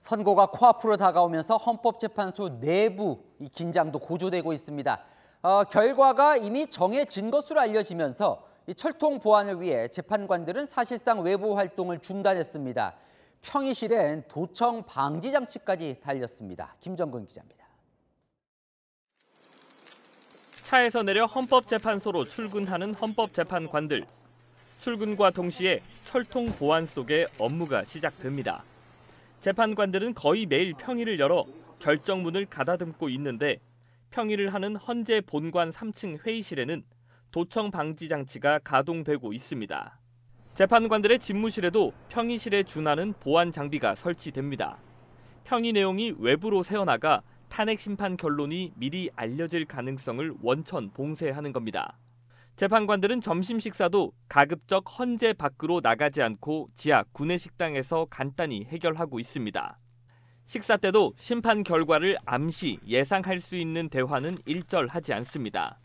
선고가 코앞으로 다가오면서 헌법재판소 내부 이 긴장도 고조되고 있습니다. 결과가 이미 정해진 것으로 알려지면서 이 철통 보완을 위해 재판관들은 사실상 외부 활동을 중단했습니다. 평의실엔 도청 방지 장치까지 달렸습니다. 김정근 기자입니다. 차에서 내려 헌법재판소로 출근하는 헌법재판관들. 출근과 동시에 철통 보완 속에 업무가 시작됩니다. 재판관들은 거의 매일 평의를 열어 결정문을 가다듬고 있는데 평의를 하는 헌재 본관 3층 회의실에는 도청 방지 장치가 가동되고 있습니다. 재판관들의 집무실에도 평의실에 준하는 보안 장비가 설치됩니다. 평의 내용이 외부로 새어나가 탄핵 심판 결론이 미리 알려질 가능성을 원천 봉쇄하는 겁니다. 재판관들은 점심 식사도 가급적 헌재 밖으로 나가지 않고 지하 구내식당에서 간단히 해결하고 있습니다. 식사 때도 심판 결과를 암시 예상할 수 있는 대화는 일절하지 않습니다.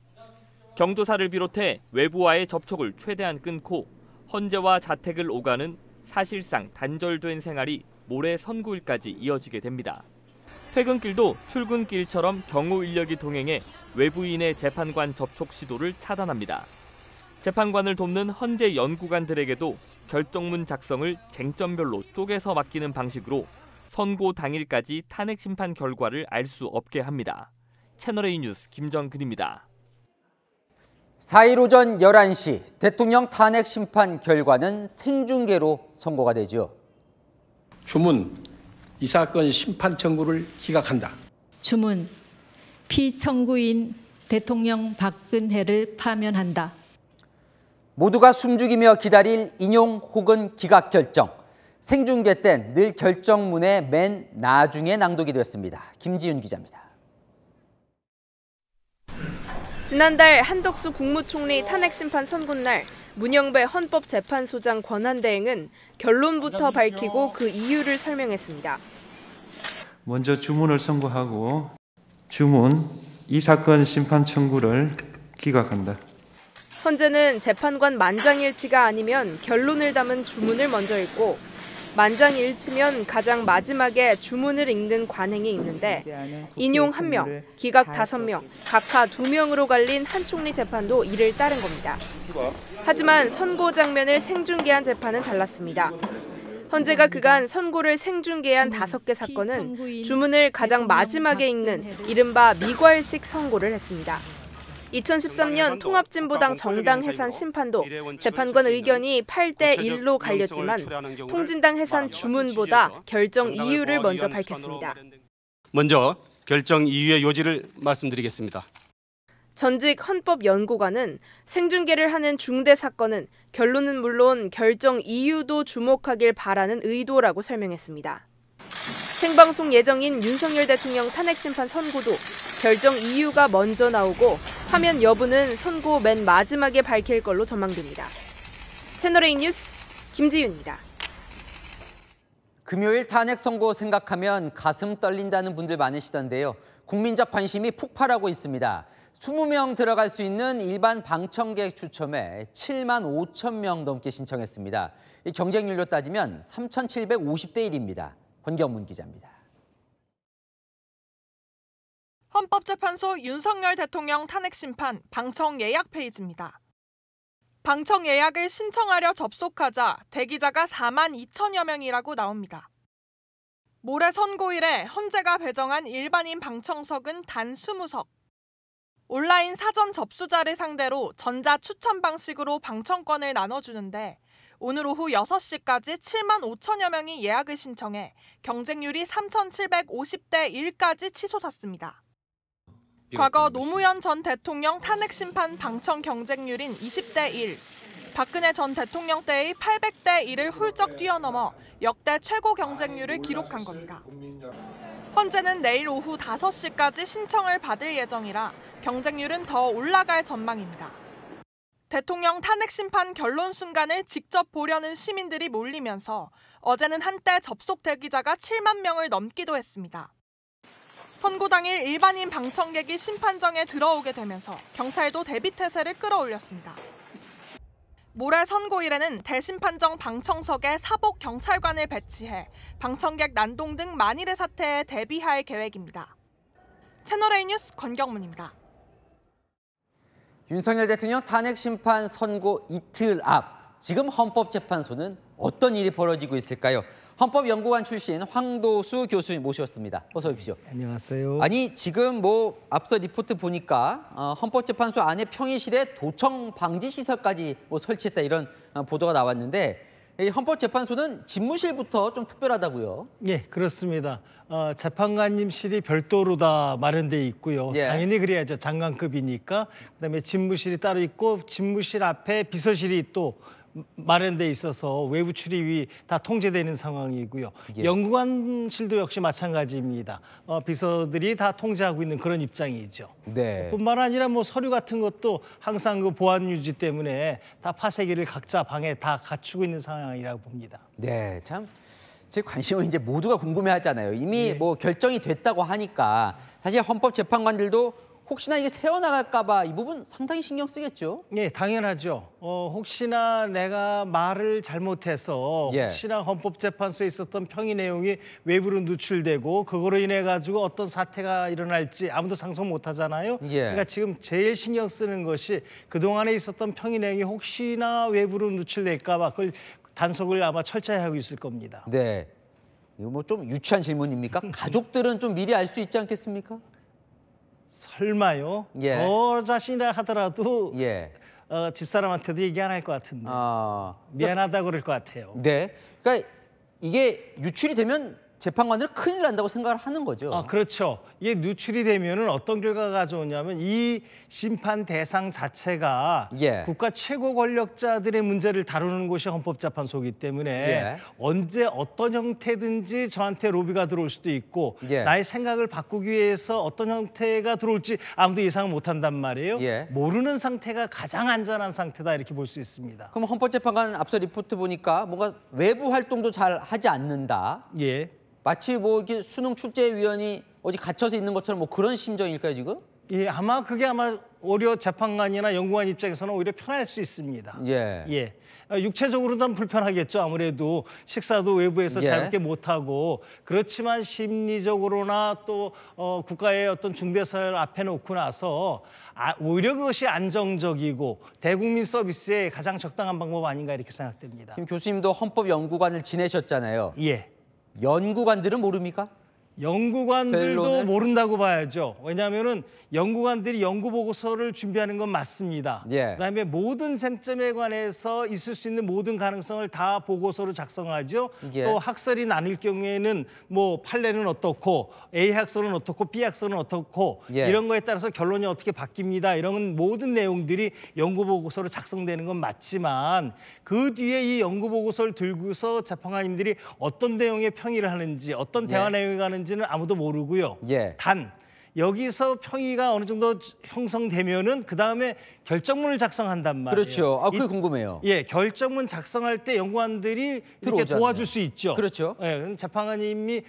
경조사를 비롯해 외부와의 접촉을 최대한 끊고 헌재와 자택을 오가는 사실상 단절된 생활이 모레 선고일까지 이어지게 됩니다. 퇴근길도 출근길처럼 경호 인력이 동행해 외부인의 재판관 접촉 시도를 차단합니다. 재판관을 돕는 헌재 연구관들에게도 결정문 작성을 쟁점별로 쪼개서 맡기는 방식으로 선고 당일까지 탄핵 심판 결과를 알 수 없게 합니다. 채널A 뉴스 김정근입니다. 4일 오전 11시 대통령 탄핵 심판 결과는 생중계로 선고가 되죠. 주문, 이 사건 심판 청구를 기각한다. 주문, 피청구인 대통령 박근혜를 파면한다. 모두가 숨죽이며 기다릴 인용 혹은 기각 결정. 생중계 땐 늘 결정문의 맨 나중에 낭독이 됐습니다. 김지윤 기자입니다. 지난달 한덕수 국무총리 탄핵심판 선고날 문영배 헌법재판소장 권한대행은 결론부터 밝히고 그 이유를 설명했습니다. 먼저 주문을 선고하고 주문, 이 사건 심판 청구를 기각한다. 헌재는 재판관 만장일치가 아니면 결론을 담은 주문을 먼저 읽고 만장일치면 가장 마지막에 주문을 읽는 관행이 있는데 인용 1명, 기각 5명, 각하 2명으로 갈린 한 총리 재판도 이를 따른 겁니다. 하지만 선고 장면을 생중계한 재판은 달랐습니다. 헌재가 그간 선고를 생중계한 5개 사건은 주문을 가장 마지막에 읽는 이른바 미괄식 선고를 했습니다. 2013년 통합진보당 정당 해산 심판도 재판관 의견이 8대1로 갈렸지만 통진당 해산 주문보다 결정 이유를 먼저 밝혔습니다. 먼저 결정 이유의 요지를 말씀드리겠습니다. 전직 헌법연구관은 생중계를 하는 중대 사건은 결론은 물론 결정 이유도 주목하길 바라는 의도라고 설명했습니다. 생방송 예정인 윤석열 대통령 탄핵심판 선고도 결정 이유가 먼저 나오고 파면 여부는 선고 맨 마지막에 밝힐 걸로 전망됩니다. 채널A 뉴스 김지윤입니다. 금요일 탄핵 선고 생각하면 가슴 떨린다는 분들 많으시던데요. 국민적 관심이 폭발하고 있습니다. 20명 들어갈 수 있는 일반 방청객 추첨에 7만 5천 명 넘게 신청했습니다. 이 경쟁률로 따지면 3,750대 1입니다. 권경문 기자입니다. 헌법재판소 윤석열 대통령 탄핵심판 방청 예약 페이지입니다. 방청 예약을 신청하려 접속하자 대기자가 4만 2천여 명이라고 나옵니다. 모레 선고일에 헌재가 배정한 일반인 방청석은 단 20석. 온라인 사전 접수자를 상대로 전자 추천 방식으로 방청권을 나눠주는데 오늘 오후 6시까지 7만 5천여 명이 예약을 신청해 경쟁률이 3,750대 1까지 치솟았습니다. 과거 노무현 전 대통령 탄핵심판 방청 경쟁률인 20대 1, 박근혜 전 대통령 때의 800대 1을 훌쩍 뛰어넘어 역대 최고 경쟁률을 기록한 겁니다. 헌재는 내일 오후 5시까지 신청을 받을 예정이라 경쟁률은 더 올라갈 전망입니다. 대통령 탄핵심판 결론 순간을 직접 보려는 시민들이 몰리면서 어제는 한때 접속 대기자가 7만 명을 넘기도 했습니다. 선고 당일 일반인 방청객이 심판정에 들어오게 되면서 경찰도 대비태세를 끌어올렸습니다. 모레 선고일에는 대심판정 방청석에 사복 경찰관을 배치해 방청객 난동 등 만일의 사태에 대비할 계획입니다. 채널A 뉴스 권경문입니다. 윤석열 대통령 탄핵 심판 선고 이틀 앞, 지금 헌법재판소는 어떤 일이 벌어지고 있을까요? 헌법연구관 출신 황도수 교수님 모셨습니다. 어서 오십시오. 안녕하세요. 아니 지금 뭐 앞서 리포트 보니까 헌법재판소 안에 평의실에 도청 방지 시설까지 뭐 설치했다 이런 보도가 나왔는데, 이 헌법재판소는 집무실부터 좀 특별하다고요? 예, 그렇습니다. 재판관님실이 별도로 다 마련돼 있고요. 예. 당연히 그래야죠. 장관급이니까. 그다음에 집무실이 따로 있고 집무실 앞에 비서실이 또 마련돼 있어서 외부 출입이 다 통제되는 상황이고요. 예. 연구관실도 역시 마찬가지입니다. 비서들이 다 통제하고 있는 그런 입장이죠. 네. 뿐만 아니라 뭐 서류 같은 것도 항상 그 보안 유지 때문에 다 파쇄기를 각자 방에 다 갖추고 있는 상황이라고 봅니다. 네, 참 제 관심은 이제 모두가 궁금해하잖아요. 이미 예. 뭐 결정이 됐다고 하니까 사실 헌법재판관들도 혹시나 이게 새어나갈까 봐 이 부분 상당히 신경 쓰겠죠? 예, 당연하죠. 혹시나 내가 말을 잘못해서 예. 혹시나 헌법재판소에 있었던 평의 내용이 외부로 누출되고 그거로 인해 가지고 어떤 사태가 일어날지 아무도 상상 못 하잖아요. 예. 그러니까 지금 제일 신경 쓰는 것이 그동안에 있었던 평의 내용이 혹시나 외부로 누출될까 봐 그걸 단속을 아마 철저히 하고 있을 겁니다. 네. 이거 뭐 좀 유치한 질문입니까? 가족들은 좀 미리 알 수 있지 않겠습니까? 설마요? 예. 저 자신이라 하더라도 예. 집사람한테도 얘기 안 할 것 같은데 아, 미안하다고 그럴 것 같아요. 네. 그러니까 이게 유출이 되면 재판관들은 큰일 난다고 생각을 하는 거죠. 그렇죠. 이게 누출이 되면은 어떤 결과가 가져오냐면 이 심판 대상 자체가 예. 국가 최고 권력자들의 문제를 다루는 곳이 헌법재판소이기 때문에 예. 언제 어떤 형태든지 저한테 로비가 들어올 수도 있고 예. 나의 생각을 바꾸기 위해서 어떤 형태가 들어올지 아무도 예상을 못한단 말이에요. 예. 모르는 상태가 가장 안전한 상태다 이렇게 볼 수 있습니다. 그럼 헌법재판관 앞서 리포트 보니까 뭔가 외부 활동도 잘 하지 않는다. 예. 마치 뭐 이렇게 수능 출제위원이 어디 갇혀서 있는 것처럼 뭐 그런 심정일까요 지금? 예, 그게 오히려 재판관이나 연구관 입장에서는 오히려 편할 수 있습니다. 예. 예. 육체적으로는 불편하겠죠. 아무래도 식사도 외부에서 예. 자유롭게 못하고 그렇지만 심리적으로나 또 국가의 어떤 중대사를 앞에 놓고 나서 오히려 그것이 안정적이고 대국민 서비스의 가장 적당한 방법 아닌가 이렇게 생각됩니다. 지금 교수님도 헌법연구관을 지내셨잖아요. 예. 연구관들은 모릅니까? 연구관들도 변론을? 모른다고 봐야죠. 왜냐하면은 연구관들이 연구 보고서를 준비하는 건 맞습니다. 예. 그다음에 모든 쟁점에 관해서 있을 수 있는 모든 가능성을 다 보고서로 작성하죠. 예. 또 학설이 나뉠 경우에는 뭐 판례는 어떻고 A 학설은 어떻고 B 학설은 어떻고 예. 이런 거에 따라서 결론이 어떻게 바뀝니다. 이런 모든 내용들이 연구 보고서로 작성되는 건 맞지만 그 뒤에 이 연구 보고서를 들고서 재판관님들이 어떤 내용의 평의를 하는지 어떤 대화 예. 내용이 가는지는 아무도 모르고요. 예. 단 여기서 평의가 어느 정도 형성되면은 그 다음에 결정문을 작성한단 말이에요. 그렇죠. 그게 궁금해요. 예, 결정문 작성할 때 연구관들이 이렇게 들어오잖아요. 도와줄 수 있죠. 그렇죠. 예, 재판관님이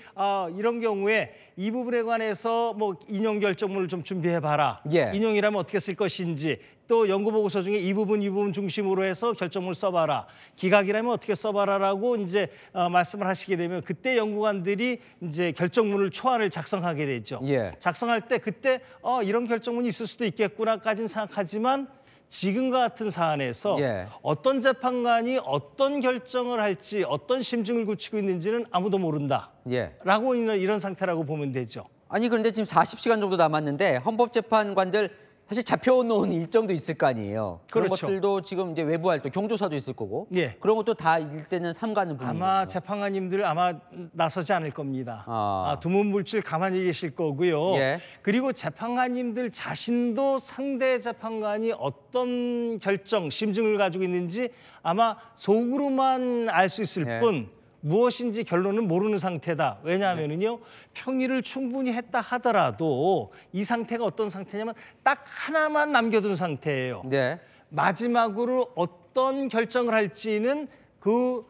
이런 경우에 이 부분에 관해서 뭐 인용 결정문을 좀 준비해 봐라. 예. 인용이라면 어떻게 쓸 것인지 또 연구 보고서 중에 이 부분 중심으로 해서 결정문을 써봐라. 기각이라면 어떻게 써봐라라고 이제 말씀을 하시게 되면 그때 연구관들이 이제 결정문을 초안을 작성하게 되죠. 예. 작성할 때 그때 이런 결정문이 있을 수도 있겠구나까지는 생각하지만 지금과 같은 사안에서 예. 어떤 재판관이 어떤 결정을 할지 어떤 심증을 굳히고 있는지는 아무도 모른다. 예. 라고 이런 상태라고 보면 되죠. 아니 그런데 지금 40시간 정도 남았는데 헌법재판관들 사실 잡혀놓은 일정도 있을 거 아니에요. 그런 그렇죠. 것들도 지금 이제 외부 활동, 경조사도 있을 거고. 예. 그런 것도 다 일때는 삼가는 분위기. 아마 재판관님들 아마 나서지 않을 겁니다. 두문불출 가만히 계실 거고요. 예. 그리고 재판관님들 자신도 상대 재판관이 어떤 결정, 심증을 가지고 있는지 아마 속으로만 알 수 있을 예. 뿐 무엇인지 결론은 모르는 상태다. 왜냐하면은요, 평의를 충분히 했다 하더라도 이 상태가 어떤 상태냐면 딱 하나만 남겨둔 상태예요. 네. 마지막으로 어떤 결정을 할지는 그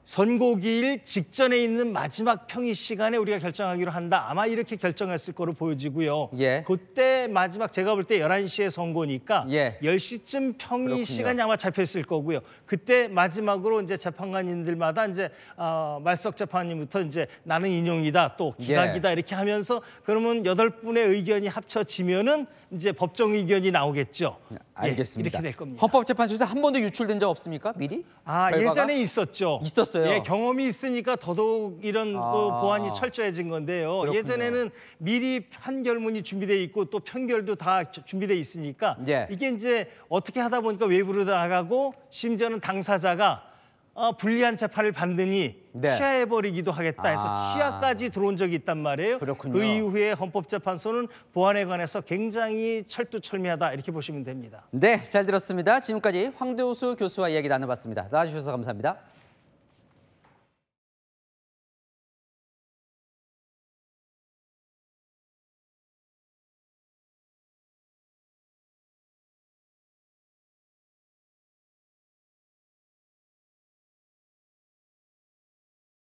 선고기일 직전에 있는 마지막 평의 시간에 우리가 결정하기로 한다. 아마 이렇게 결정했을 거로 보여지고요. 예. 그때 마지막 제가 볼 때 11시에 선고니까 예. 10시쯤 평의 그렇군요. 시간이 아마 잡혔을 거고요. 그때 마지막으로 이제 재판관님들마다 이제 말석 재판관님부터 이제 나는 인용이다 또 기각이다 이렇게 하면서 그러면 8분의 의견이 합쳐지면은 이제 법정 의견이 나오겠죠. 알겠습니다. 예, 이렇게 될 겁니다. 헌법재판소에서 한 번도 유출된 적 없습니까? 미리? 결과가? 예전에 있었죠. 있었어요. 예, 경험이 있으니까 더더욱 이런 보완이 철저해진 건데요. 그렇군요. 예전에는 미리 판결문이 준비돼 있고 또 판결도 다 준비돼 있으니까 예. 이게 이제 어떻게 하다 보니까 외부로 나가고 심지어는 당사자가 불리한 재판을 받느니 네. 취하해버리기도 하겠다 해서 취하까지 들어온 적이 있단 말이에요. 그렇군요. 그 이후에 헌법재판소는 보안에 관해서 굉장히 철두철미하다 이렇게 보시면 됩니다. 네, 잘 들었습니다. 지금까지 황도수 교수와 이야기 나눠봤습니다. 나와주셔서 감사합니다.